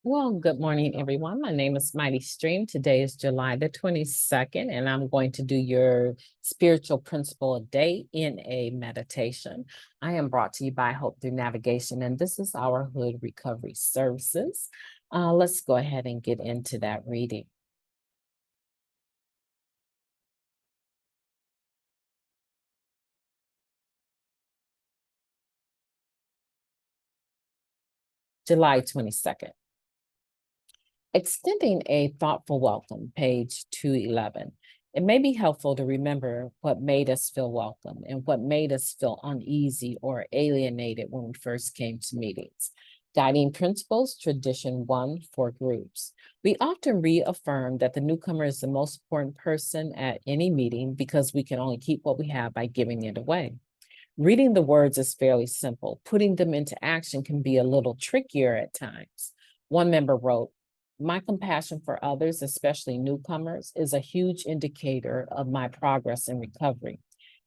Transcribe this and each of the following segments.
Well, good morning, everyone. My name is Mighty Stream. Today is July the 22nd, and I'm going to do your spiritual principle a day in a meditation. I am brought to you by Hope Through Navigation, and this is our Hood Recovery Services. Let's go ahead and get into that reading. July 22nd. Extending a thoughtful welcome, page 211. It may be helpful to remember what made us feel welcome and what made us feel uneasy or alienated when we first came to meetings. Guiding principles, tradition one for groups. We often reaffirm that the newcomer is the most important person at any meeting because we can only keep what we have by giving it away. Reading the words is fairly simple. Putting them into action can be a little trickier at times. One member wrote, "My compassion for others, especially newcomers, is a huge indicator of my progress in recovery.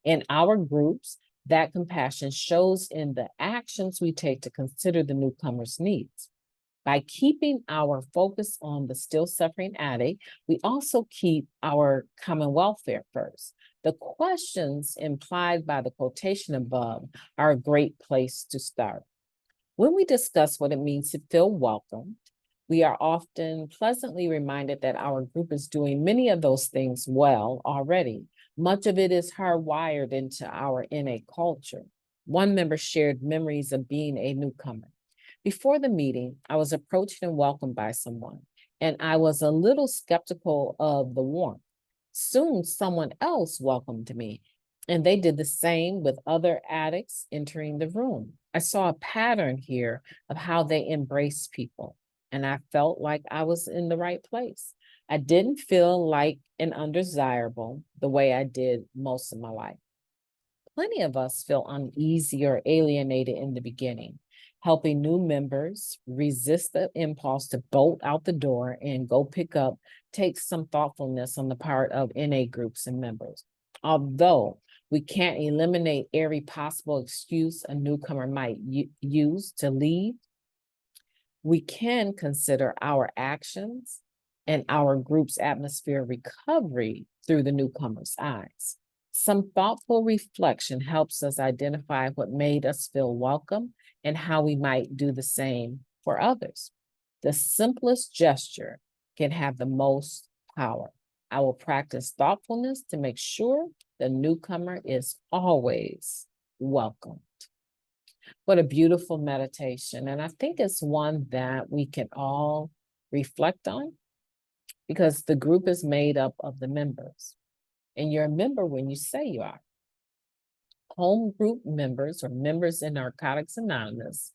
In our groups, that compassion shows in the actions we take to consider the newcomer's needs. By keeping our focus on the still suffering addict, we also keep our common welfare first. The questions implied by the quotation above are a great place to start. When we discuss what it means to feel welcomed, we are often pleasantly reminded that our group is doing many of those things well already. Much of it is hardwired into our innate culture. One member shared memories of being a newcomer. Before the meeting, I was approached and welcomed by someone, and I was a little skeptical of the warmth. Soon, someone else welcomed me, and they did the same with other addicts entering the room. I saw a pattern here of how they embrace people, and I felt like I was in the right place. I didn't feel like an undesirable the way I did most of my life. Plenty of us feel uneasy or alienated in the beginning. Helping new members resist the impulse to bolt out the door and go pick up takes some thoughtfulness on the part of NA groups and members. Although we can't eliminate every possible excuse a newcomer might use to leave, we can consider our actions and our group's atmosphere recovery through the newcomer's eyes. Some thoughtful reflection helps us identify what made us feel welcome and how we might do the same for others. The simplest gesture can have the most power. I will practice thoughtfulness to make sure the newcomer is always welcome. What a beautiful meditation. And I think it's one that we can all reflect on because the group is made up of the members. And you're a member when you say you are. Home group members or members in Narcotics Anonymous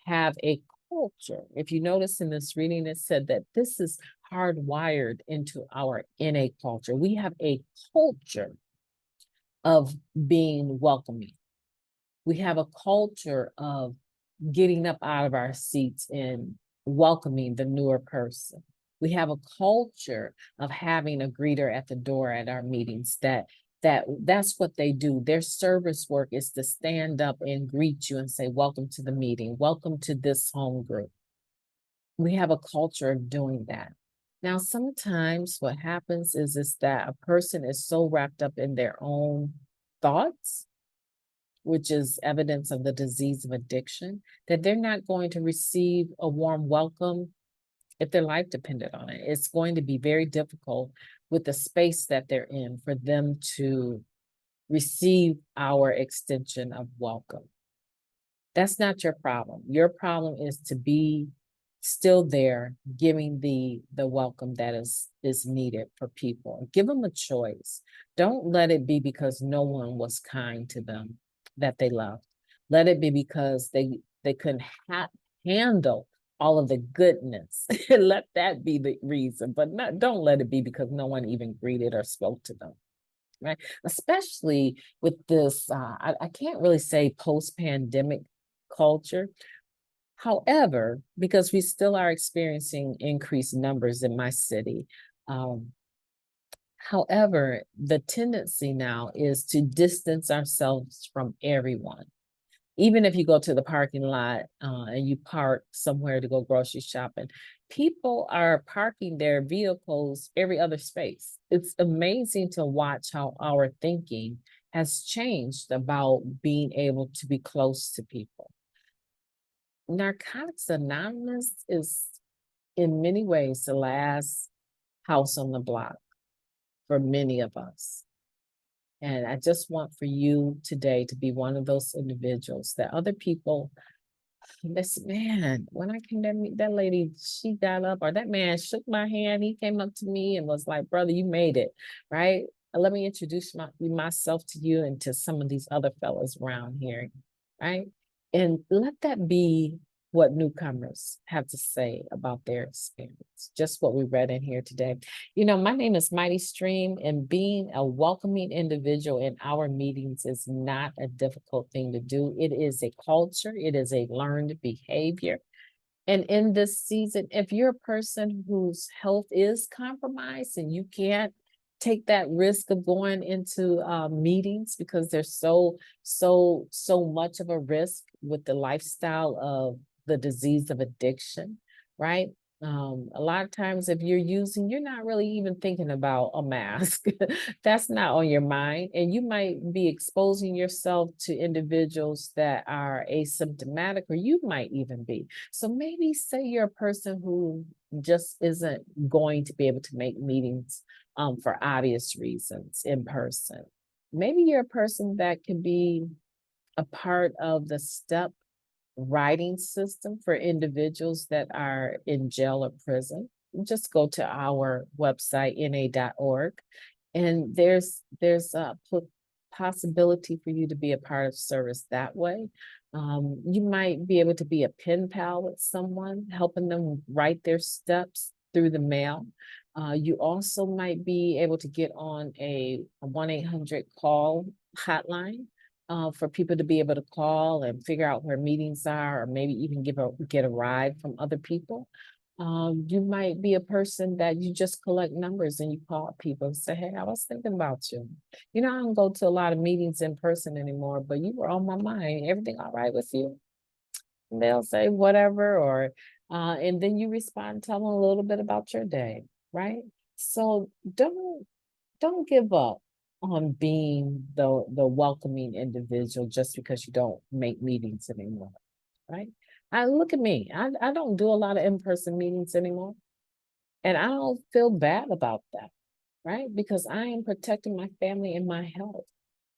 have a culture. If you notice in this reading, it said that this is hardwired into our innate culture. We have a culture of being welcoming. We have a culture of getting up out of our seats and welcoming the newer person. We have a culture of having a greeter at the door at our meetings that's what they do. Their service work is to stand up and greet you and say, "Welcome to the meeting. Welcome to this home group." We have a culture of doing that. Now, sometimes what happens is that a person is so wrapped up in their own thoughts, which is evidence of the disease of addiction, that they're not going to receive a warm welcome if their life depended on it. It's going to be very difficult with the space that they're in for them to receive our extension of welcome. That's not your problem. Your problem is to be still there, giving the welcome that is needed for people. Give them a choice. Don't let it be because no one was kind to them that they loved. Let it be because they couldn't handle all of the goodness. Let that be the reason, but don't let it be because no one even greeted or spoke to them, right? Especially with this, I can't really say post-pandemic culture. However, because we still are experiencing increased numbers in my city, however, the tendency now is to distance ourselves from everyone. Even if you go to the parking lot and you park somewhere to go grocery shopping, people are parking their vehicles every other space. It's amazing to watch how our thinking has changed about being able to be close to people. Narcotics Anonymous is in many ways the last house on the block for many of us. And I just want for you today to be one of those individuals that other people, this man, when I came to meet that lady, she got up, or that man shook my hand. He came up to me and was like, brother, you made it, right? Let me introduce myself to you and to some of these other fellas around here, right? And let that be what newcomers have to say about their experience, just what we read in here today. You know, my name is Mighty Stream, and being a welcoming individual in our meetings is not a difficult thing to do. It is a culture, it is a learned behavior. And in this season, if you're a person whose health is compromised and you can't take that risk of going into meetings because there's so much of a risk with the lifestyle of the disease of addiction, right? A lot of times if you're using, you're not really even thinking about a mask. That's not on your mind. And you might be exposing yourself to individuals that are asymptomatic, or you might even be. So maybe say you're a person who just isn't going to be able to make meetings for obvious reasons in person. Maybe you're a person that can be a part of the step writing system for individuals that are in jail or prison. Just go to our website, na.org, and there's a possibility for you to be a part of service that way. You might be able to be a pen pal with someone, helping them write their steps through the mail. You also might be able to get on a 1-800 call hotline for people to be able to call and figure out where meetings are, or maybe even get a ride from other people. You might be a person that you just collect numbers and you call people and say, hey, I was thinking about you. You know, I don't go to a lot of meetings in person anymore, but you were on my mind. Everything all right with you? And they'll say whatever, or and then you respond, tell them a little bit about your day, right? So don't give up on being the welcoming individual just because you don't make meetings anymore, right? I look at me. I don't do a lot of in-person meetings anymore. And I don't feel bad about that, right? Because I am protecting my family and my health,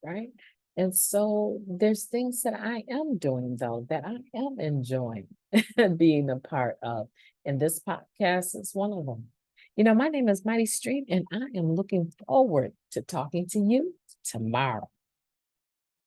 right? And so there's things that I am doing though that I am enjoying being a part of. And this podcast is one of them. You know, my name is Mighty Stream, and I am looking forward to talking to you tomorrow.